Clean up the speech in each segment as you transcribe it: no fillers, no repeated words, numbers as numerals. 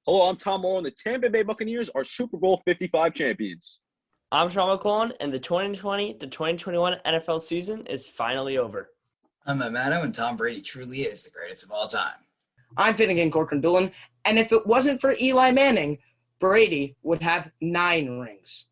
Hello, I'm Tom Moore, and the Tampa Bay Buccaneers are Super Bowl 55 champions. I'm Sean McClellan, and the 2020 to 2021 NFL season is finally over. I'm Manno, and Tom Brady truly is the greatest of all time. I'm Finnegan Corcoran-Doolan, and if it wasn't for Eli Manning, Brady would have 9 rings.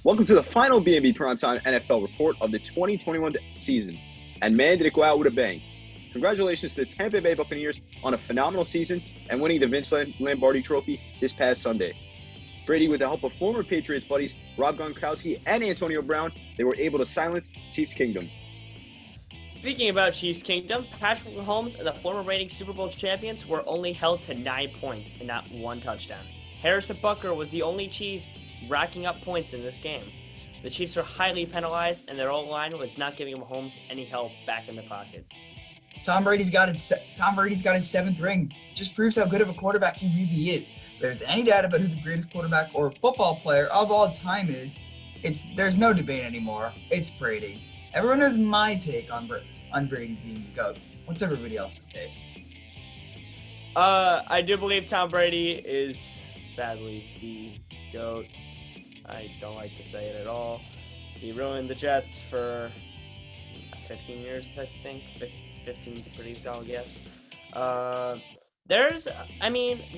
Welcome to the final BMB Primetime NFL report of the 2021 season. And man, did it go out with a bang. Congratulations to the Tampa Bay Buccaneers on a phenomenal season and winning the Vince Lombardi Trophy this past Sunday. Brady, with the help of former Patriots buddies Rob Gronkowski and Antonio Brown, they were able to silence Chiefs Kingdom. Speaking about Chiefs Kingdom, Patrick Mahomes and the former reigning Super Bowl champions were only held to 9 points and not 1 touchdown. Harrison Butker was the only Chief racking up points in this game. The Chiefs were highly penalized, and their O-line was not giving Mahomes any help back in the pocket. Tom Brady's got his 7th ring. Just proves how good of a quarterback he really is. If there's any doubt about who the greatest quarterback or football player of all time is, there's no debate anymore. It's Brady. Everyone knows my take on Brady being the GOAT. What's everybody else's take? I do believe Tom Brady is sadly the GOAT. I don't like to say it at all. He ruined the Jets for 15 years, I think. 15 is a pretty solid guess.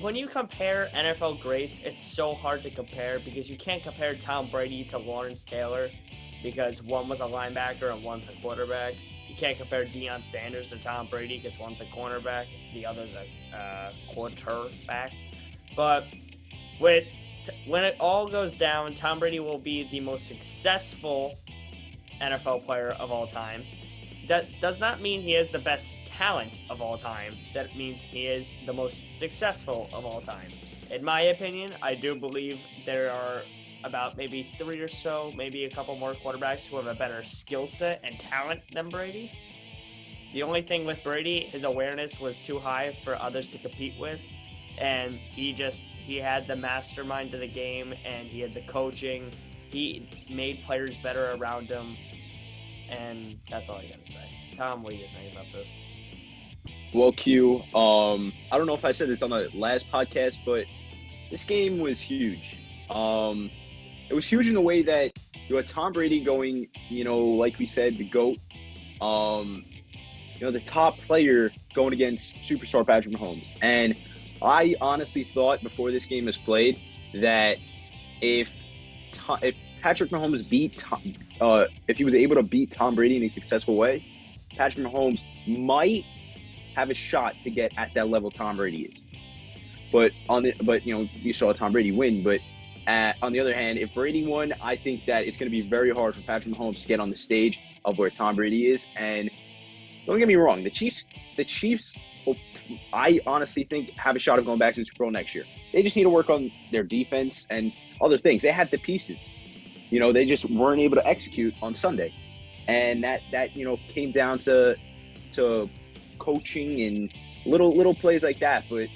When you compare NFL greats, it's so hard to compare because you can't compare Tom Brady to Lawrence Taylor because one was a linebacker and one's a quarterback. You can't compare Deion Sanders to Tom Brady because one's a cornerback, the other's a quarterback. But when it all goes down, Tom Brady will be the most successful NFL player of all time. That does not mean he is the best talent of all time. That means he is the most successful of all time. In my opinion, I do believe there are about maybe 3 or so, maybe a couple more quarterbacks who have a better skill set and talent than Brady. The only thing with Brady, his awareness was too high for others to compete with. And he had the mastermind of the game, and he had the coaching. He made players better around him, and that's all I gotta say. Tom, what do you think about this? Well, Q, I don't know if I said this on the last podcast, but this game was huge. It was huge in the way that you had Tom Brady going, like we said, the GOAT. The top player going against superstar Patrick Mahomes. And I honestly thought before this game was played that if Patrick Mahomes if he was able to beat Tom Brady in a successful way, Patrick Mahomes might have a shot to get at that level Tom Brady is. But you saw Tom Brady win. But on the other hand, if Brady won, I think that it's going to be very hard for Patrick Mahomes to get on the stage of where Tom Brady is. And don't get me wrong, the Chiefs will, I honestly think, have a shot of going back to the Super Bowl next year. They just need to work on their defense and other things. They had the pieces. They just weren't able to execute on Sunday. And that came down to coaching and little plays like that. But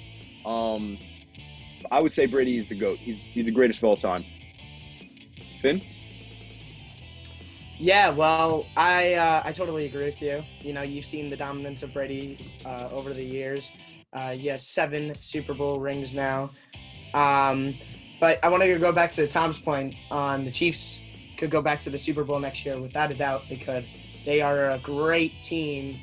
I would say Brady is the GOAT. He's the greatest of all time. Finn? Yeah, well, I totally agree with you. You've seen the dominance of Brady over the years. He has 7 Super Bowl rings now. But I want to go back to Tom's point on the Chiefs could go back to the Super Bowl next year. Without a doubt, they could. They are a great team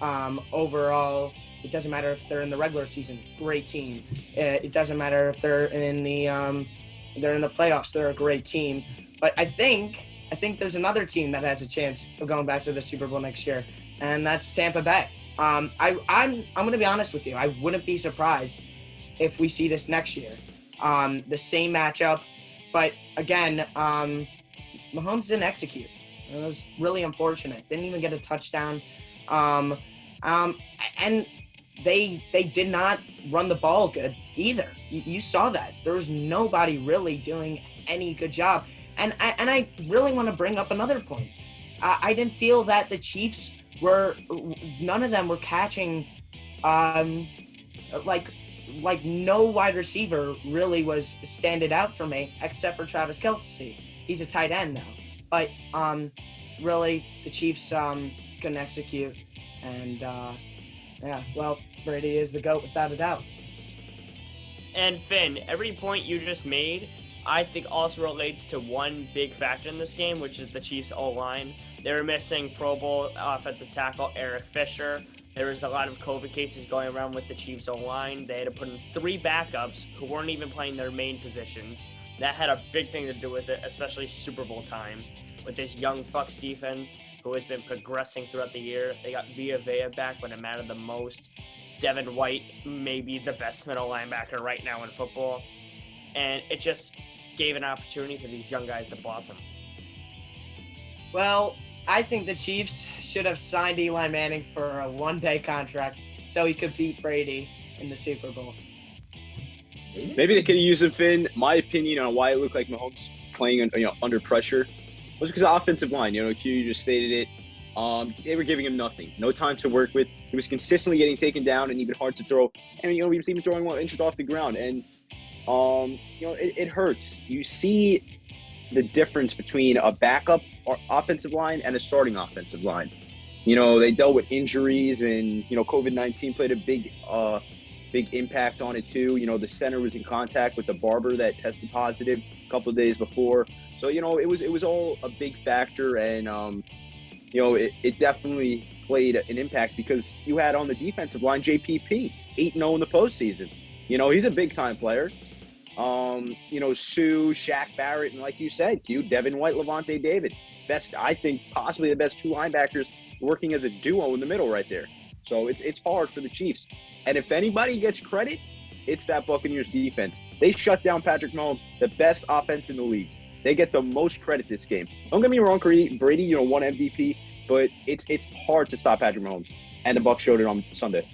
overall. It doesn't matter if they're in the regular season. Great team. It doesn't matter if they're in the playoffs. They're a great team. But I think there's another team that has a chance of going back to the Super Bowl next year, and that's Tampa Bay. I'm going to be honest with you. I wouldn't be surprised if we see this next year. The same matchup, but again, Mahomes didn't execute. It was really unfortunate. Didn't even get a touchdown. And they did not run the ball good either. You saw that. There was nobody really doing any good job. And I really want to bring up another point. I didn't feel that the Chiefs none of them were catching, like no wide receiver really was standing out for me except for Travis Kelce. He's a tight end now. But really, the Chiefs couldn't execute. And, Brady is the GOAT without a doubt. And Finn, every point you just made, I think also relates to one big factor in this game, which is the Chiefs' O-line. They were missing Pro Bowl offensive tackle Eric Fisher. There was a lot of COVID cases going around with the Chiefs' O-line. They had to put in 3 backups who weren't even playing their main positions. That had a big thing to do with it, especially Super Bowl time. With this young Bucs defense who has been progressing throughout the year. They got Villa back when it mattered the most. Devin White, maybe the best middle linebacker right now in football. And it just gave an opportunity for these young guys to blossom. Well, I think the Chiefs should have signed Eli Manning for a one-day contract so he could beat Brady in the Super Bowl. Maybe they could have used him, Finn. My opinion on why it looked like Mahomes playing under pressure was because of offensive line. Q just stated it. They were giving him nothing, no time to work with. He was consistently getting taken down and even hard to throw. And he was even throwing 1 inches off the ground. And it hurts. You see the difference between a backup or offensive line and a starting offensive line. They dealt with injuries, and COVID-19 played a big impact on it too. The center was in contact with the barber that tested positive a couple of days before. So it was all a big factor, and it definitely played an impact because you had on the defensive line JPP 8-0 in the postseason. He's a big time player. Sue, Shaq Barrett, and like you said, Devin White, Levante David, I think possibly the best 2 linebackers working as a duo in the middle right there. So it's hard for the Chiefs. And if anybody gets credit, it's that Buccaneers defense. They shut down Patrick Mahomes, the best offense in the league. They get the most credit this game. Don't get me wrong, Brady, won MVP, but it's hard to stop Patrick Mahomes. And the Bucs showed it on Sunday.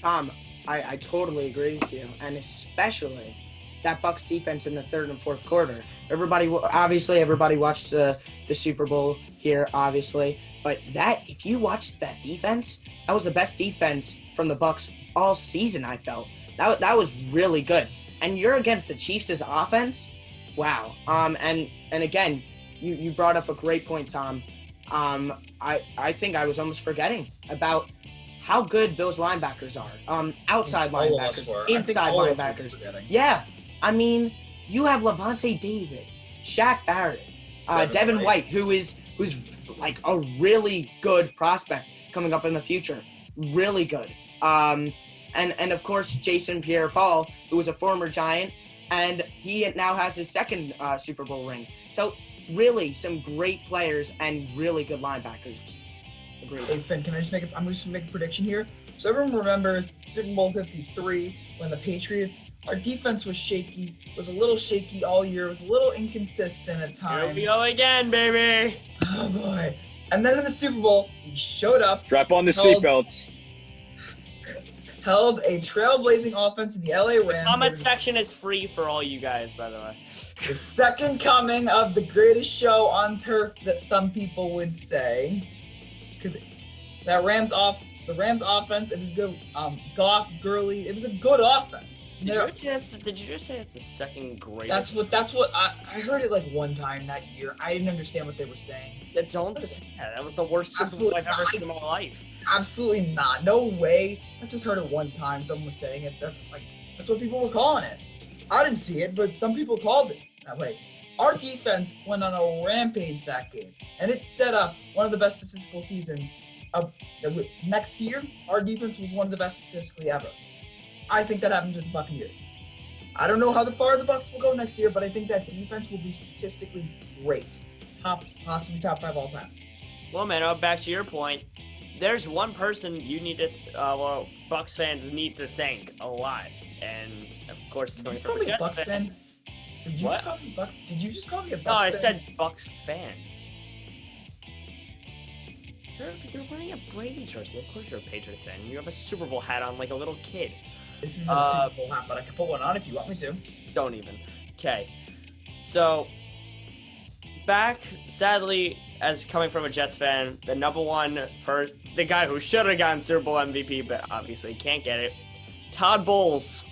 Tom, I totally agree with you, and especially that Bucs defense in the 3rd and 4th quarter. Everybody watched the Super Bowl here, obviously, but if you watched that defense, that was the best defense from the Bucs all season. I felt that was really good. And you're against the Chiefs' offense. Wow. And again, you brought up a great point, Tom. I think I was almost forgetting about how good those linebackers are. Outside linebackers, inside linebackers. Yeah. I mean, you have Levante David, Shaq Barrett, Devin White, who's like a really good prospect coming up in the future. Really good. And of course, Jason Pierre-Paul, who was a former Giant, and he now has his 2nd Super Bowl ring. So really some great players and really good linebackers. Agreed. Hey, Finn, I'm just make a prediction here. So everyone remembers Super Bowl 53 when the Patriots, our defense was shaky, was a little shaky all year, was a little inconsistent at times. Here we go again, baby. Oh, boy. And then in the Super Bowl, we showed up. Strap on the seatbelts. Held a trailblazing offense in the LA Rams. The comment section is free for all you guys, by the way. The second coming of the greatest show on turf, that some people would say. Because the Rams offense, it was good. Goff, Gurley, it was a good offense. Did you just say it's the second greatest? That's what I heard it like one time that year. I didn't understand what they were saying. That was the worst Super Bowl I've ever seen in my life. Absolutely not. No way. I just heard it one time. Someone was saying it. That's what people were calling it. I didn't see it, but some people called it that way. Our defense went on a rampage that game, and it set up one of the best statistical seasons. Next year, our defense was one of the best statistically ever. I think that happens with the Buccaneers. I don't know how far the Bucs will go next year, but I think that defense will be statistically great. Possibly top 5 all time. Well, Manno, back to your point. There's one person you need to, Bucs fans need to thank a lot, and of course, Did you call me a Bucs fan? Did you just call me a Bucs fan? No, I said Bucs fans. You're wearing a Brady jersey. Of course you're a Patriots fan. You have a Super Bowl hat on like a little kid. This isn't a Super Bowl hat, but I can put one on if you want me to. Don't even. Okay. So, back, sadly, as coming from a Jets fan, the number one person, the guy who should have gotten Super Bowl MVP, but obviously can't get it, Todd Bowles.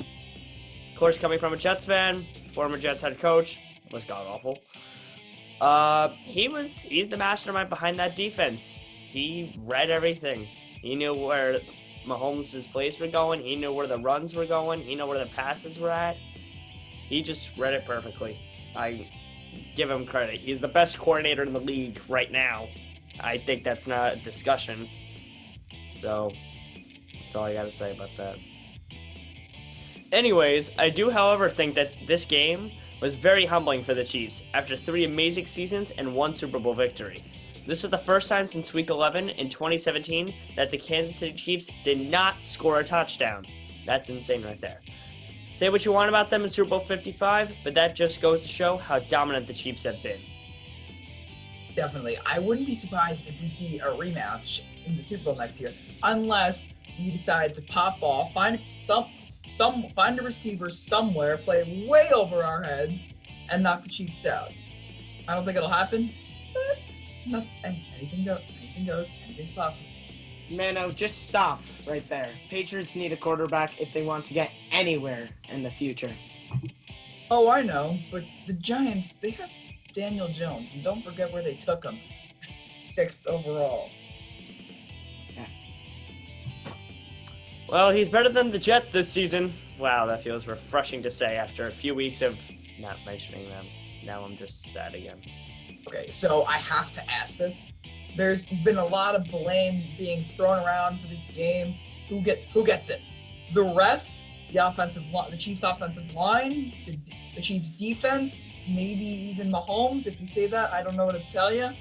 Of course, coming from a Jets fan, former Jets head coach, was god-awful. He's the mastermind behind that defense. He read everything. He knew where Mahomes' plays were going. He knew where the runs were going. He knew where the passes were at. He just read it perfectly. I give him credit. He's the best coordinator in the league right now. I think that's not a discussion. So, that's all I got to say about that. Anyways, I do, however, think that this game was very humbling for the Chiefs after 3 amazing seasons and 1 Super Bowl victory. This was the first time since Week 11 in 2017 that the Kansas City Chiefs did not score a touchdown. That's insane right there. Say what you want about them in Super Bowl 55, but that just goes to show how dominant the Chiefs have been. Definitely. I wouldn't be surprised if we see a rematch in the Super Bowl next year, unless we decide to pop off, find a receiver somewhere, play way over our heads, and knock the Chiefs out. I don't think it'll happen, but anything goes, anything's possible. Manno, just stop right there. Patriots need a quarterback if they want to get anywhere in the future. Oh, I know, but the Giants, they have Daniel Jones, and don't forget where they took him. 6th overall. Well, he's better than the Jets this season. Wow, that feels refreshing to say after a few weeks of not mentioning them. Now I'm just sad again. Okay, so I have to ask this. There's been a lot of blame being thrown around for this game. Who gets it? The refs, the Chiefs' offensive line, the Chiefs' defense, maybe even Mahomes. If you say that, I don't know what to tell you.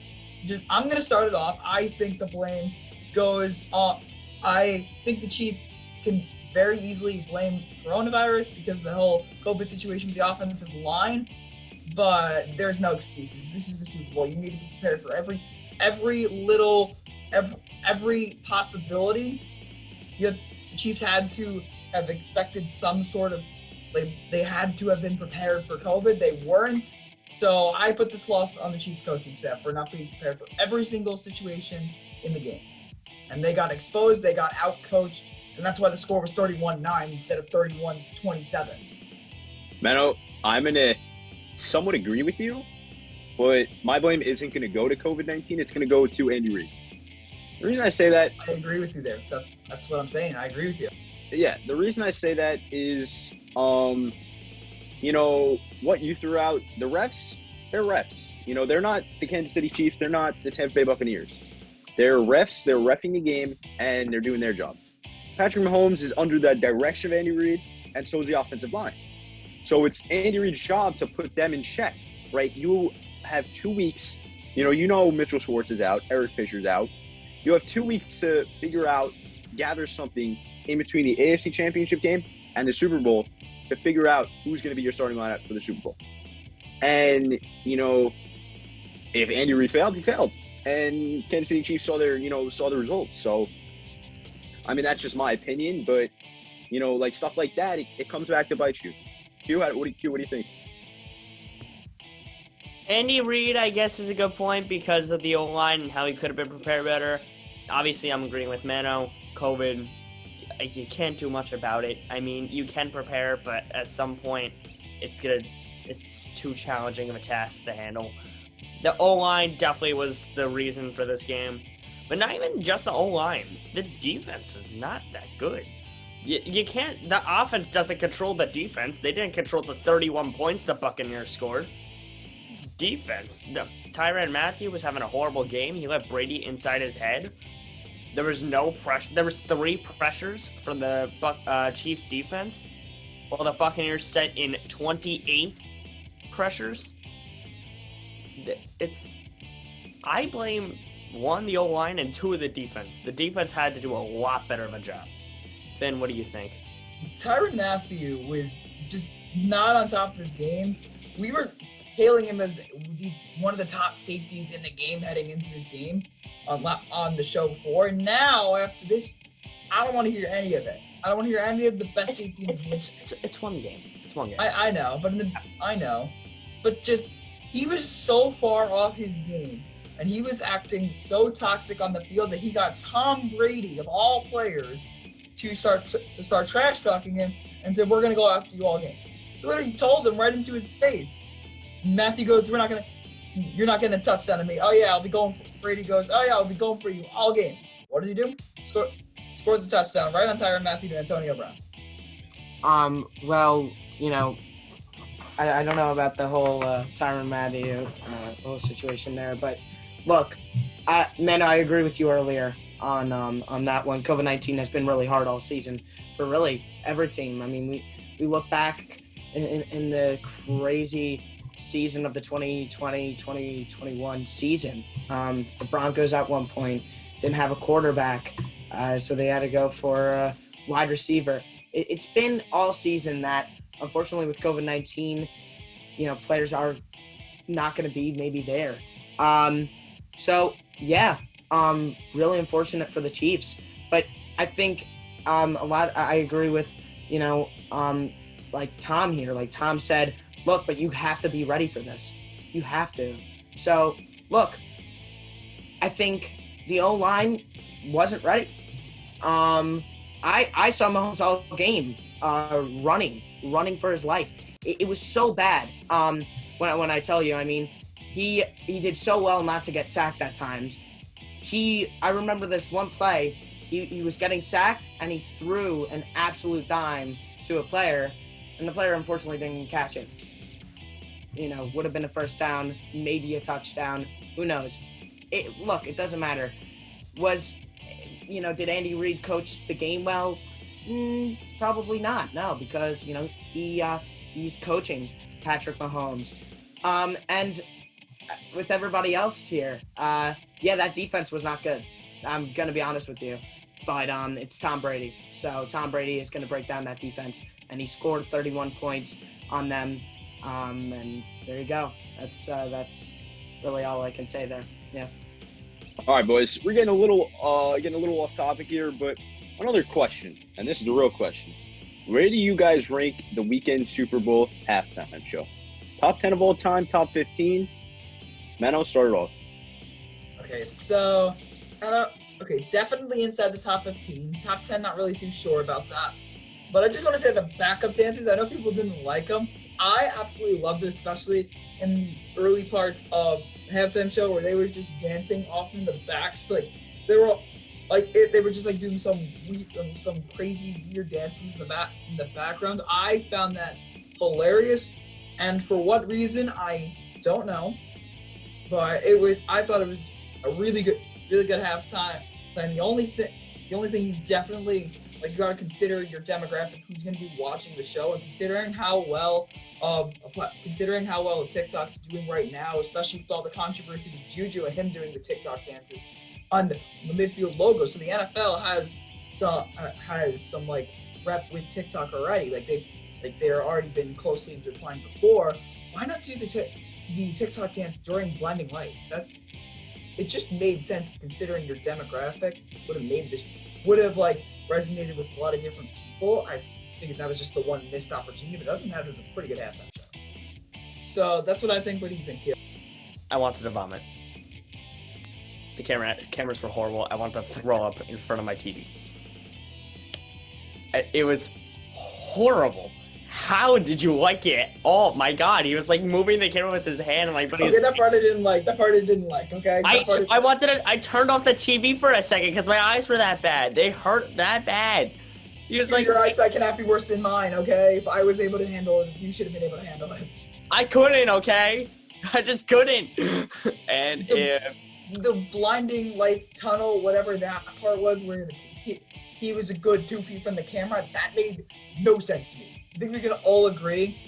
I'm gonna start it off. I think the blame goes on. I think the Chiefs can very easily blame coronavirus because of the whole COVID situation with the offensive line. But there's no excuses. This is the Super Bowl. You need to be prepared for every possibility. The Chiefs had to have expected some sort of, they had to have been prepared for COVID. They weren't. So I put this loss on the Chiefs coaching staff for not being prepared for every single situation in the game. And they got exposed, they got out-coached, and that's why the score was 31-9 instead of 31-27. Manno, I'm going to somewhat agree with you, but my blame isn't going to go to COVID-19. It's going to go to Andy Reid. The reason I say that... I agree with you there. That's what I'm saying. I agree with you. Yeah, the reason I say that is, what you threw out, the refs, they're refs. They're not the Kansas City Chiefs. They're not the Tampa Bay Buccaneers. They're refs. They're reffing the game, and they're doing their job. Patrick Mahomes is under the direction of Andy Reid, and so is the offensive line. So it's Andy Reid's job to put them in check, right? You have 2 weeks. Mitchell Schwartz is out. Eric Fisher's out. You have 2 weeks to gather something in between the AFC Championship game and the Super Bowl to figure out who's going to be your starting lineup for the Super Bowl. And, if Andy Reid failed, he failed. And Kansas City Chiefs saw the results. So, that's just my opinion. But, stuff like that, it comes back to bite you. Q, what do you think? Andy Reid, I guess, is a good point because of the O-line and how he could have been prepared better. Obviously, I'm agreeing with Manno. COVID, you can't do much about it. You can prepare, but at some point, it's too challenging of a task to handle. The O-line definitely was the reason for this game. But not even just the O-line. The defense was not that good. You can't... The offense doesn't control the defense. They didn't control the 31 points the Buccaneers scored. It's defense. The Tyrant Matthew was having a horrible game. He let Brady inside his head. There was no pressure. There was 3 pressures from the Chiefs defense, while the Buccaneers set in 28 pressures. I blame 1, the O-line, and 2 of the defense. The defense had to do a lot better of a job. Finn, what do you think? Tyrant Matthew was just not on top of his game. hailing him as one of the top safeties in the game heading into this game on the show before. And now, after this, I don't want to hear any of it. I don't want to hear any of the best safety in the game. It's one game. It's one game. I know, but but just he was so far off his game, and he was acting so toxic on the field that he got Tom Brady of all players to start trash talking him and said, "We're gonna go after you all game." He literally told him right into his face. Matthew goes, "You're not getting a touchdown to me." "Oh yeah, I'll be going for." Brady goes, "Oh yeah, I'll be going for you all game." What did he do? Scores a touchdown right on Tyrant Matthew to Antonio Brown. Well, I don't know about the whole Tyrant Matthew whole situation there, but look, Manno, I agree with you earlier on that one. COVID-19 has been really hard all season for really every team. I mean, we look back in the crazy season of the 2020-2021 season. The Broncos at one point didn't have a quarterback, so they had to go for a wide receiver. It's been all season that, unfortunately, with COVID-19, players are not going to be maybe there. So, yeah, really unfortunate for the Chiefs. But I think I agree with, like Tom here. Like Tom said, look, but you have to be ready for this. You have to. So, look, I think the O-line wasn't ready. I saw Mahomes all game running for his life. It was so bad. When I tell you, I mean, he did so well not to get sacked at times. I remember this one play. He was getting sacked and he threw an absolute dime to a player, and the player unfortunately didn't catch it. Would have been a first down, maybe a touchdown. Who knows? Look, it doesn't matter. Did Andy Reid coach the game well? Probably not. No, because he's coaching Patrick Mahomes. And with everybody else here, that defense was not good. I'm gonna be honest with you, but it's Tom Brady. So Tom Brady is gonna break down that defense, and he scored 31 points on them. And there you go. That's really all I can say there. Yeah. All right, boys, we're getting a little off topic here, but another question, and this is the real question: where do you guys rank the weekend Super Bowl halftime show? Top 10 of all time, top 15? Manno, start it off. Okay, so definitely inside the top 15. Top 10, not really too sure about that. But I just want to say the backup dances, I know people didn't like them. I absolutely loved it, especially in the early parts of halftime show where they were just dancing off in the backs. Like they were just like doing some crazy weird dances in the background. I found that hilarious, and for what reason I don't know, but I thought it was a really good halftime. And the only thing you definitely you gotta consider your demographic, who's gonna be watching the show, and considering how well TikTok's doing right now, especially with all the controversy with Juju and him doing the TikTok dances on the midfield logo. So the NFL has some rep with TikTok already. They're already been closely intertwined before. Why not do the TikTok dance during blinding lights? It just made sense considering your demographic. Would have resonated with a lot of different people. I think that was just the one missed opportunity, but other than that, it was a pretty good halftime show. So that's what I think. What do you think here? I wanted to vomit. The cameras were horrible. I wanted to throw up in front of my TV. It was horrible. How did you like it? Oh my god, he was moving the camera with his hand and that part I didn't like. Okay. I turned off the TV for a second because my eyes were that bad. They hurt that bad. He was your eyesight cannot be worse than mine, okay? If I was able to handle it, you should have been able to handle it. I couldn't, okay? I just couldn't. And the blinding lights tunnel, whatever that part was, where he was a good 2 feet from the camera, that made no sense to me. I think we can all agree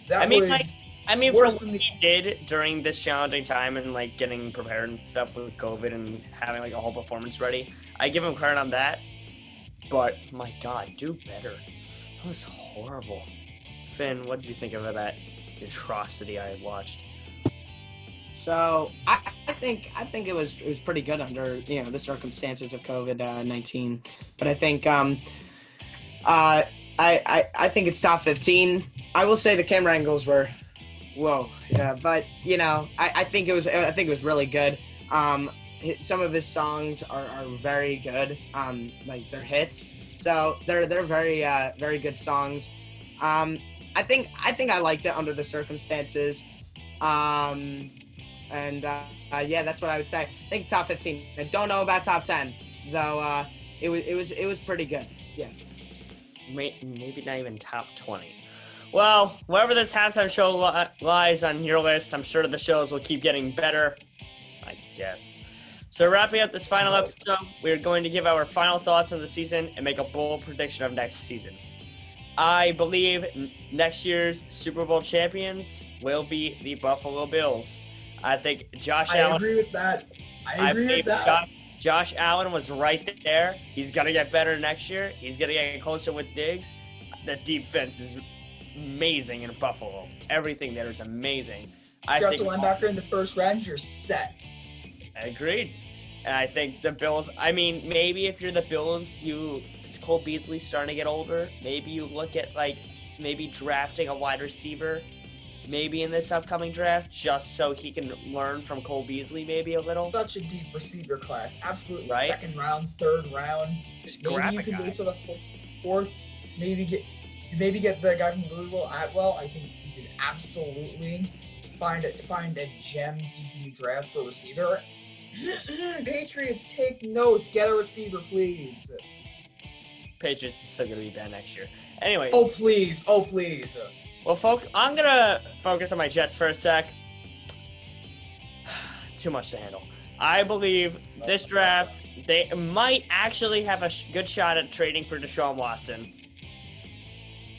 that for what he did during this challenging time and getting prepared and stuff with COVID and having a whole performance ready, I give him credit on that. But my god, do better. That was horrible. Finn, what did you think of that atrocity I had watched? So I think it was pretty good under the circumstances of COVID-19. But I think I think it's top 15. I will say the camera angles were whoa, yeah, but I think it was really good. Some of his songs are very good. Like they're hits, so they're very very good songs. I think I liked it under the circumstances. Yeah, that's what I would say. I think top 15. I don't know about top 10 though. It was pretty good. Yeah. Maybe not even top 20. Well, wherever this halftime show lies on your list, I'm sure the shows will keep getting better, I guess. So wrapping up this final episode, we're going to give our final thoughts on the season and make a bold prediction of next season. I believe next year's Super Bowl champions will be the Buffalo Bills. I think Josh Allen. I agree with that. I agree with that. Josh Allen was right there. He's going to get better next year. He's going to get closer with Diggs. The defense is amazing in Buffalo. Everything there is amazing. Draft a linebacker in the first round, you're set. Agreed. And I think the Bills, maybe if you're the Bills, Cole Beasley's starting to get older. Maybe you look at maybe drafting a wide receiver maybe in this upcoming draft just so he can learn from Cole Beasley maybe a little. Such a deep receiver class. Absolutely. Right? Second round, third round. Maybe you can wait till the fourth. Maybe get the guy from Louisville, Atwell. I think you can absolutely find a gem deep in the draft for a receiver. Patriots, take notes. Get a receiver, please. Patriots is still going to be bad next year. Anyways. Oh, please. Well, I'm going to focus on my Jets for a sec. Too much to handle. I believe this draft, they might actually have a good shot at trading for Deshaun Watson.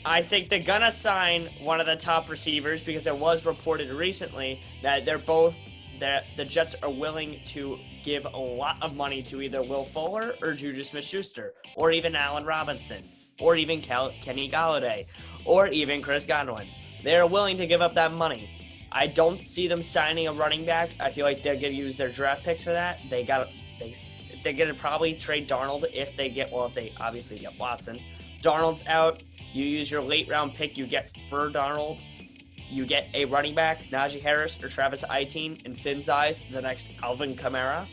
I think they're going to sign one of the top receivers because it was reported recently that the Jets are willing to give a lot of money to either Will Fuller or Juju Smith-Schuster, or even Allen Robinson, or even Kenny Golladay, or even Chris Godwin. They're willing to give up that money. I don't see them signing a running back. I feel like they're going to use their draft picks for that. They're going to probably trade Darnold if they obviously get Watson. Darnold's out. You use your late round pick you get for Darnold. You get a running back, Najee Harris or Travis Etienne, in Finn's eyes, the next Alvin Kamara.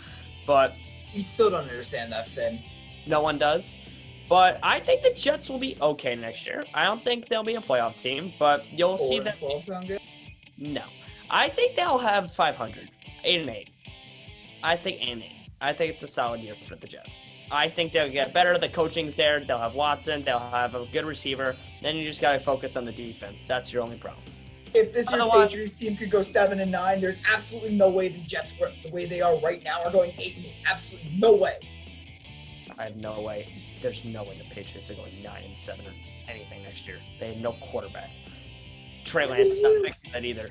But you still don't understand that, Finn. No one does. But I think the Jets will be okay next year. I don't think they'll be a playoff team, but you'll see that. Sound good? No. I think they'll have 500. 8-8. I think 8-8. I think it's a solid year for the Jets. I think they'll get better. The coaching's there. They'll have Watson. They'll have a good receiver. Then you just got to focus on the defense. That's your only problem. If this year's Patriots team could go 7-9, there's absolutely no way the Jets, the way they are right now, are going 8-8. Absolutely no way. I have no way. There's no way the Patriots are going 9-7 or anything next year. They have no quarterback. Trey Lance is not fixing that either.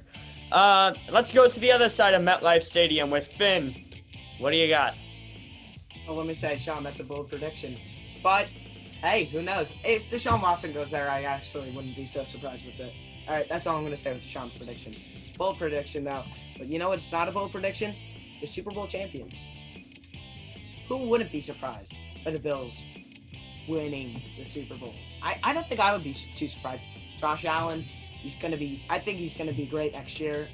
Let's go to the other side of MetLife Stadium with Finn. What do you got? Well, let me say, Sean, that's a bold prediction. But, hey, who knows? If Deshaun Watson goes there, I actually wouldn't be so surprised with it. All right, that's all I'm going to say with Sean's prediction. Bold prediction, though. But you know what's not a bold prediction? The Super Bowl champions. Who wouldn't be surprised by the Bills winning the Super Bowl? I don't think I would be too surprised. Josh Allen, I think he's going to be great next year.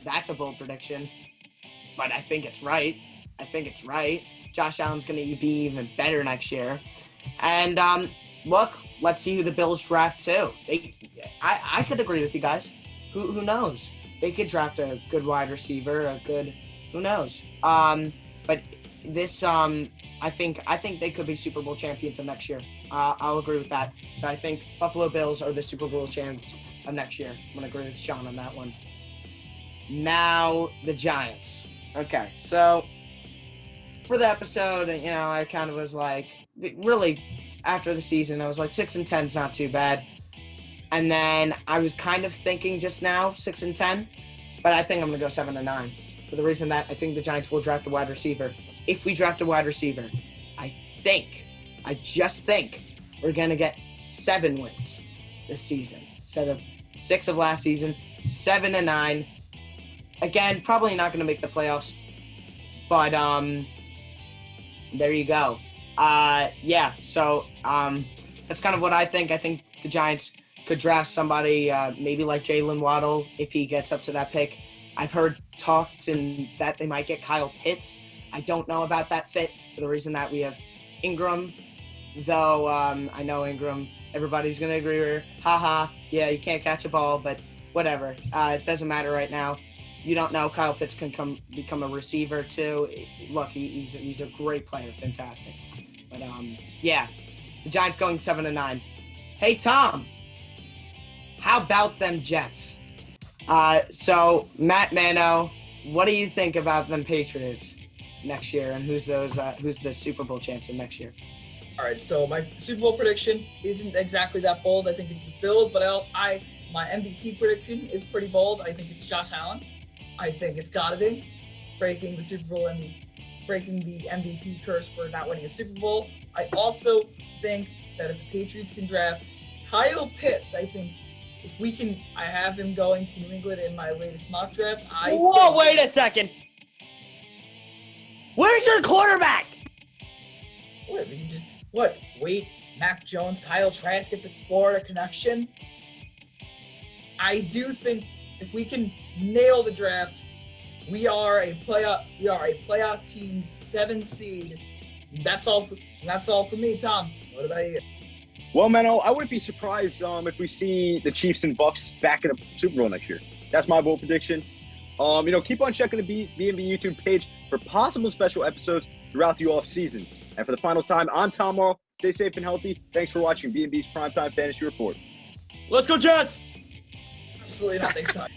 That's a bold prediction. But I think it's right. Josh Allen's going to be even better next year. And look, let's see who the Bills draft too. I could agree with you guys. Who knows? They could draft a good wide receiver, who knows? But this, I think they could be Super Bowl champions of next year. I'll agree with that. So I think Buffalo Bills are the Super Bowl champs of next year. I'm going to agree with Sean on that one. Now, the Giants. Okay, so for the episode, I kind of was like, really, after the season, I was like, 6-10 is not too bad. And then I was kind of thinking just now, 6-10, but I think I'm going to go 7-9 for the reason that I think the Giants will draft a wide receiver. If we draft a wide receiver, I just think we're going to get 7 wins this season instead of 6 of last season, 7-9. again, probably not going to make the playoffs, but there you go. Yeah, so that's kind of what I think. I think the Giants could draft somebody maybe like Jalen Waddle if he gets up to that pick. I've heard talks in that they might get Kyle Pitts. I don't know about that fit for the reason that we have Ingram, though I know Ingram, everybody's going to agree with her. Haha, yeah, you can't catch a ball, but whatever. It doesn't matter right now. You don't know. Kyle Pitts can become a receiver too. Look, he's a great player, fantastic. But yeah, the Giants going 7-9. Hey Tom, how about them Jets? So Matt Manno, what do you think about them Patriots next year, and who's the Super Bowl champs in next year? All right, so my Super Bowl prediction isn't exactly that bold. I think it's the Bills, but my MVP prediction is pretty bold. I think it's Josh Allen. I think it's gotta be breaking the Super Bowl and breaking the MVP curse for not winning a Super Bowl. I also think that if the Patriots can draft Kyle Pitts, I think if we can, I have him going to New England in my latest mock draft. Whoa, wait a second. Where's your quarterback? What, we can just, wait, Mac Jones, Kyle Trask at the Florida connection? I do think if we can nail the draft, we are a playoff team, 7 seed. That's all for me, Tom. What about you? Well, Manno, I wouldn't be surprised if we see the Chiefs and Bucks back in a Super Bowl next year. That's my bold prediction. Keep on checking the BMB YouTube page for possible special episodes throughout the off season. And for the final time, I'm Tom Morrow. Stay safe and healthy. Thanks for watching BMB's Primetime Fantasy Report. Let's go Jets! Absolutely not. They suck.